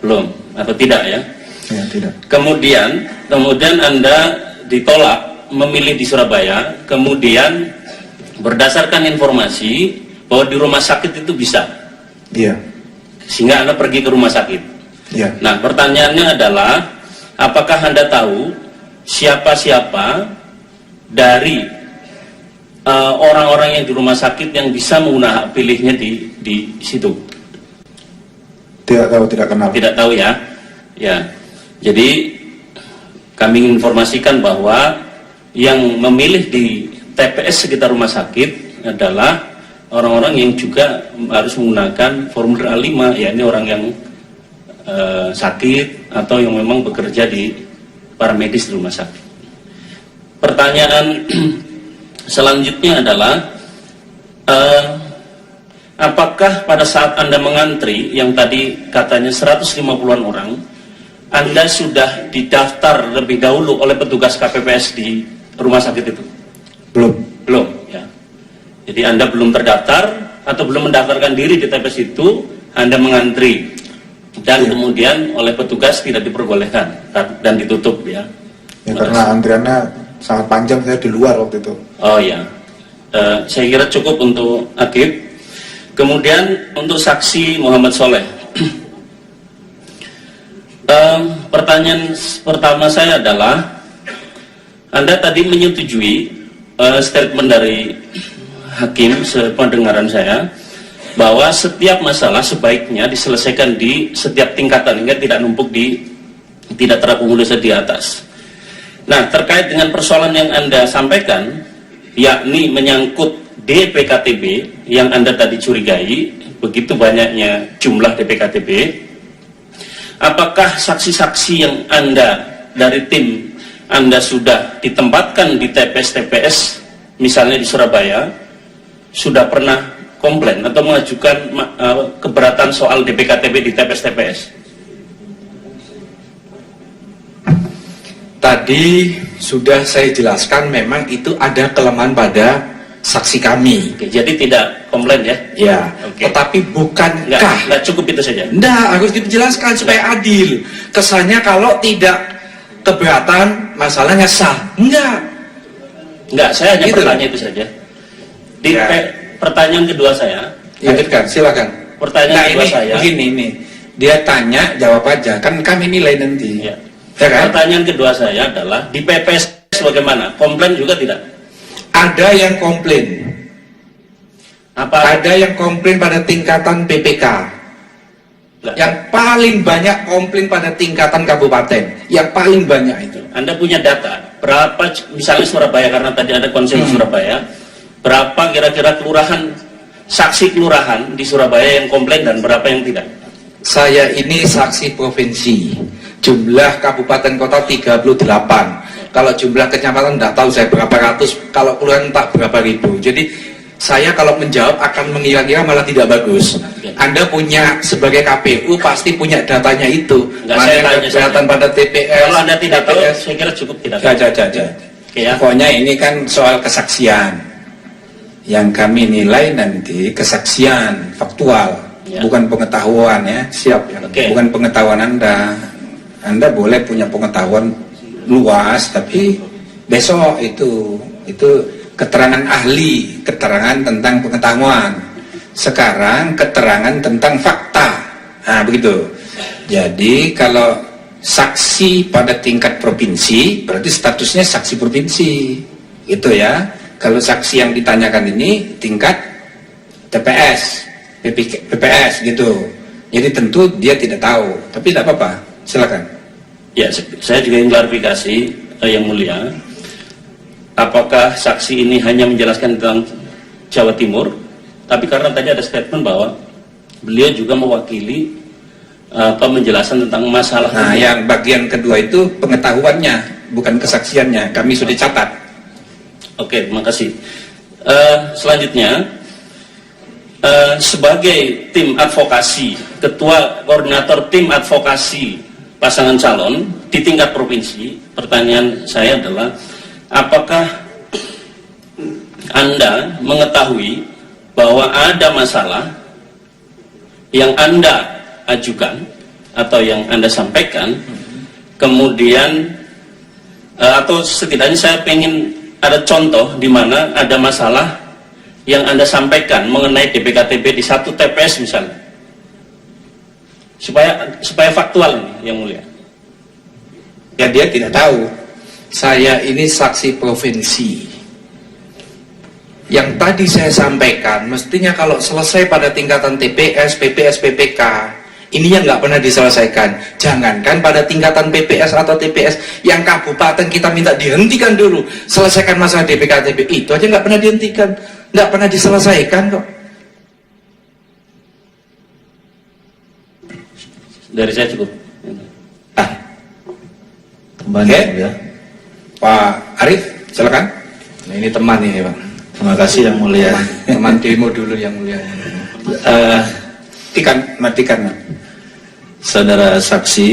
Belum atau tidak ya? Ya, tidak. Kemudian Anda ditolak memilih di Surabaya, kemudian berdasarkan informasi bahwa di rumah sakit itu bisa. Iya. Sehingga Anda pergi ke rumah sakit. Iya. Nah, pertanyaannya adalah, apakah Anda tahu siapa-siapa dari orang-orang yang di rumah sakit yang bisa menggunakan hak pilihnya di situ? Tidak tahu, tidak kenal. Tidak tahu ya. Ya. Jadi kami informasikan bahwa yang memilih di TPS sekitar rumah sakit adalah orang-orang yang juga harus menggunakan formulir A5, yakni orang yang sakit atau yang memang bekerja di paramedis di rumah sakit. Pertanyaan selanjutnya adalah apakah pada saat Anda mengantri yang tadi katanya 150-an orang, Anda sudah didaftar lebih dahulu oleh petugas KPPS di rumah sakit itu? Belum ya. Jadi Anda belum terdaftar atau belum mendaftarkan diri di TPS itu, Anda mengantri dan kemudian oleh petugas tidak diperbolehkan dan ditutup ya. Ya, karena antriannya sangat panjang, saya di luar waktu itu. Oh ya, saya kira cukup untuk Akib. Kemudian untuk saksi Muhammad Soleh, pertanyaan pertama saya adalah, Anda tadi menyetujui statement dari hakim sependengaran saya bahwa setiap masalah sebaiknya diselesaikan di setiap tingkatan hingga tidak numpuk tidak terakumulasi di atas. Nah, terkait dengan persoalan yang Anda sampaikan, yakni menyangkut DPKTB yang Anda tadi curigai, begitu banyaknya jumlah DPKTB, apakah saksi-saksi yang Anda dari tim Anda sudah ditempatkan di TPS-TPS, misalnya di Surabaya, sudah pernah komplain atau mengajukan keberatan soal DPKTB di TPS-TPS? Tadi sudah saya jelaskan, memang itu ada kelemahan pada saksi kami. Oke, jadi tidak komplain ya? Ya, Oke. Tetapi bukankah Nggak cukup itu saja? Nggak, harus dijelaskan supaya adil. Kesannya kalau tidak keberatan, masalahnya sah. Enggak, saya hanya gitu. bertanya itu saja. Ya. Pertanyaan kedua saya. Lanjutkan, silakan. Pertanyaan kedua ini, saya. Begini nih, dia tanya, jawab aja. Kan kami nilai nanti. Ya. Ya kan? Pertanyaan kedua saya adalah, di PPS bagaimana? Komplain juga tidak? Ada yang komplain. Apa? Ada yang komplain pada tingkatan PPK. Enggak. Yang paling banyak komplain pada tingkatan kabupaten. Yang paling banyak itu. Anda punya data berapa, misalnya Surabaya, karena tadi ada konsen Surabaya, berapa kira-kira saksi kelurahan di Surabaya yang komplain dan berapa yang tidak? Saya ini saksi provinsi. Jumlah kabupaten kota 38. Kalau jumlah kecamatan tidak tahu saya berapa ratus. Kalau kelurahan tak berapa ribu. Jadi saya kalau menjawab akan mengira-ngira malah tidak bagus. Anda punya sebagai KPU pasti punya datanya itu. Enggak, mana saya yang tanya kelihatan saja. pada TPS. Kalau Anda tidak tahu, TPS. saya kira cukup tidak. Jaja. Oke ya. Pokoknya ini kan soal kesaksian. Yang kami nilai nanti kesaksian faktual, Ya. bukan pengetahuan ya. Siap ya. Oke. Bukan pengetahuan Anda. Anda boleh punya pengetahuan luas, tapi besok itu keterangan ahli, keterangan tentang pengetahuan. Sekarang keterangan tentang fakta. Nah, begitu. Jadi kalau saksi pada tingkat provinsi, berarti statusnya saksi provinsi. Itu ya. Kalau saksi yang ditanyakan ini tingkat TPS, PPS gitu. Jadi tentu dia tidak tahu, tapi tidak apa-apa. Silakan. Ya, saya juga ingin klarifikasi, Yang Mulia. Apakah saksi ini hanya menjelaskan tentang Jawa Timur, tapi karena tadi ada statement bahwa beliau juga mewakili menjelaskan tentang masalah. Nah, yang bagian kedua itu pengetahuannya, bukan kesaksiannya. Kami sudah catat. Oke, terima kasih. Selanjutnya, sebagai tim advokasi, ketua koordinator tim advokasi pasangan calon di tingkat provinsi, pertanyaan saya adalah, apakah Anda mengetahui bahwa ada masalah yang Anda ajukan atau yang Anda sampaikan, kemudian atau setidaknya saya ingin ada contoh di mana ada masalah yang Anda sampaikan mengenai DPKTB di satu TPS misalnya, supaya faktual ini, Yang Mulia. Ya, dia tidak tahu. Saya ini saksi provinsi. Yang tadi saya sampaikan, mestinya kalau selesai pada tingkatan TPS, PPS, PPK, ini yang nggak pernah diselesaikan. Jangankan pada tingkatan PPS atau TPS, yang kabupaten kita minta dihentikan dulu, selesaikan masalah DPKTB, itu aja nggak pernah dihentikan, nggak pernah diselesaikan kok. Dari saya cukup. Kembali ya. Pak Arief, silakan. Nah, ini teman ini, Pak. Terima kasih Yang Mulia. Teman demo dulu Yang Mulia. Matikan. Saudara saksi,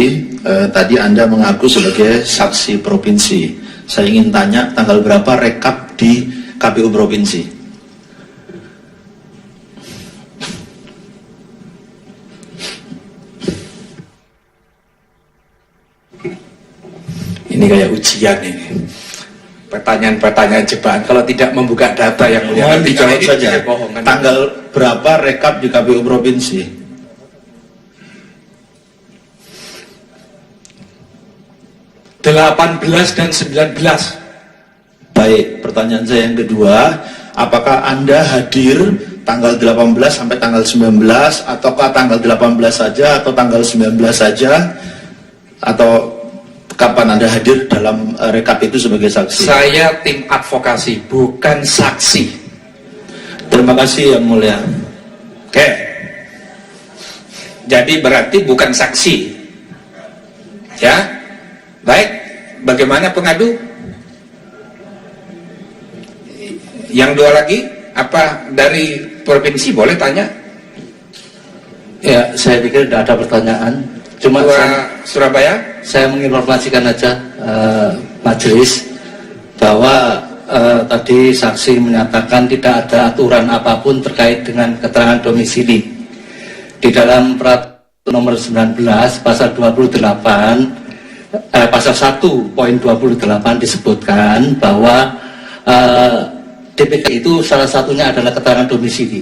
tadi Anda mengaku sebagai saksi provinsi. Saya ingin tanya tanggal berapa rekap di KPU provinsi? Ini kayak ujian ini. Pertanyaan-pertanyaan jebakan kalau tidak membuka data Yang Mulia. Mohon dijawab Ini saja. bohongan. Tanggal berapa rekap di KPU provinsi? 18 dan 19. Baik, pertanyaan saya yang kedua, apakah Anda hadir tanggal 18 sampai tanggal 19, ataukah tanggal 18 saja atau tanggal 19 saja, atau kapan Anda hadir dalam rekap itu sebagai saksi? Saya tim advokasi, bukan saksi. Terima kasih Yang Mulia. Oke. Jadi berarti bukan saksi. Ya. Baik, bagaimana pengadu? Yang dua lagi, apa dari provinsi boleh tanya? Ya, saya pikir tidak ada pertanyaan. Cuma Surabaya? saya menginformasikan aja majelis bahwa tadi saksi menyatakan tidak ada aturan apapun terkait dengan keterangan domisili. Di dalam peraturan nomor 19 pasal 28 pasal 1.28 disebutkan bahwa DPK itu salah satunya adalah keterangan domisili.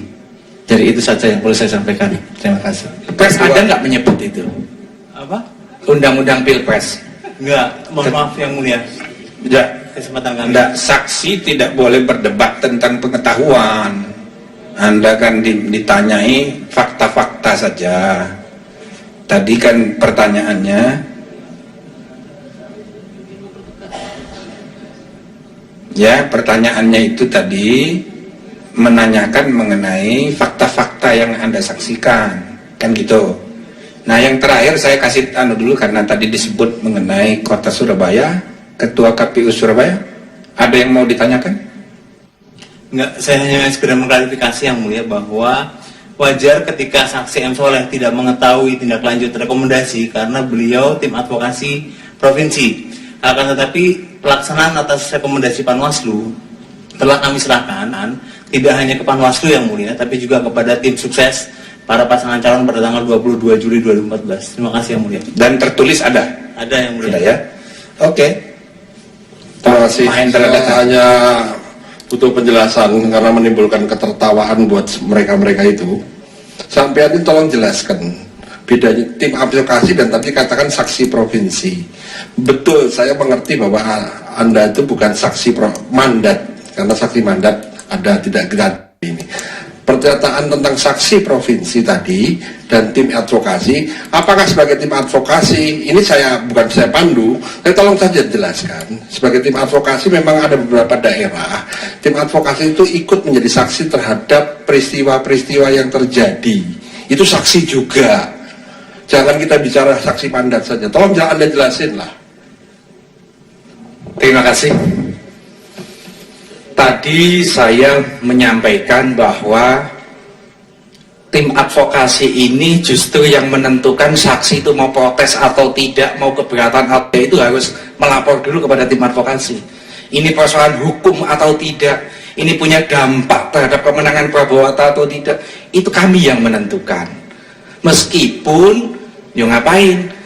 Jadi itu saja yang perlu saya sampaikan. Terima kasih. Pilpres ada nggak menyebut itu? Apa? Undang-undang Pilpres? Enggak, mohon maaf Yang Mulia. Tidak. Kesempatan kami. Tidak, saksi tidak boleh berdebat tentang pengetahuan. Anda kan ditanyai fakta-fakta saja. Tadi kan pertanyaannya, ya, pertanyaannya itu tadi menanyakan mengenai fakta-fakta yang Anda saksikan, kan gitu. Nah, yang terakhir saya kasih dulu karena tadi disebut mengenai Kota Surabaya, Ketua KPU Surabaya. Ada yang mau ditanyakan? Enggak, saya hanya sekedar mengklarifikasi Yang Mulia bahwa wajar ketika saksi M. Soleh tidak mengetahui tindak lanjut rekomendasi karena beliau tim advokasi provinsi. Akan tetapi pelaksanaan atas rekomendasi Panwaslu telah kami serahkan tidak hanya ke Panwaslu Yang Mulia, tapi juga kepada tim sukses para pasangan calon pada tanggal 22 Juli 2014. Terima kasih Yang Mulia. Dan tertulis ada? Ada Yang Mulia. Ada ya? Oke. Terima kasih. Mahendra Saya datang. hanya butuh penjelasan karena menimbulkan ketertawaan buat mereka-mereka itu. Sampai ini tolong jelaskan bedanya tim advokasi dan tadi katakan saksi provinsi. Betul, saya mengerti bahwa Anda itu bukan saksi mandat, karena saksi mandat ada tidak gratis ini. Pernyataan tentang saksi provinsi tadi dan tim advokasi, apakah sebagai tim advokasi ini bukan saya pandu, saya tolong saja jelaskan. Sebagai tim advokasi memang ada beberapa daerah tim advokasi itu ikut menjadi saksi terhadap peristiwa-peristiwa yang terjadi. Itu saksi juga. Jangan kita bicara saksi mandat saja. Tolong Anda jelasin lah. Terima kasih. Tadi saya menyampaikan bahwa tim advokasi ini justru yang menentukan saksi itu mau protes atau tidak, mau keberatan atau itu harus melapor dulu kepada tim advokasi. Ini persoalan hukum atau tidak, ini punya dampak terhadap kemenangan Prabowo atau tidak, itu kami yang menentukan. Meskipun Yo ngapain?